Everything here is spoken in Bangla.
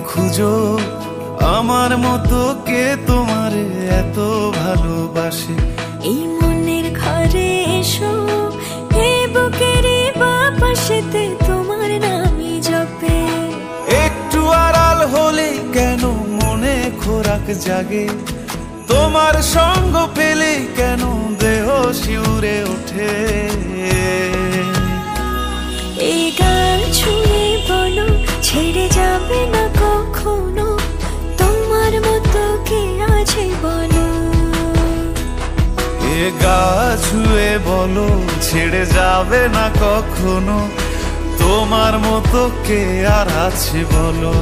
খুঁজো আমার মতো কে তোমারে এত ভালোবাসে। এই মনের ঘরে এসো, এই বুকের বাপাশেতে তোমার নামই জপে। একটু আড়াল হলে কেন মনে খোরাক জাগে, তোমার সঙ্গ পেলে কেন দেহ শিউরে ওঠে। এই গান ছুঁয়ে বলো ছেড়ে যাবে না কখনো, তোমার মতো কে আছে বলো। এ গা ছুঁয়ে বলো ছেড়ে যাবে না কখনো, তোমার মতো কে আর আছে বলো।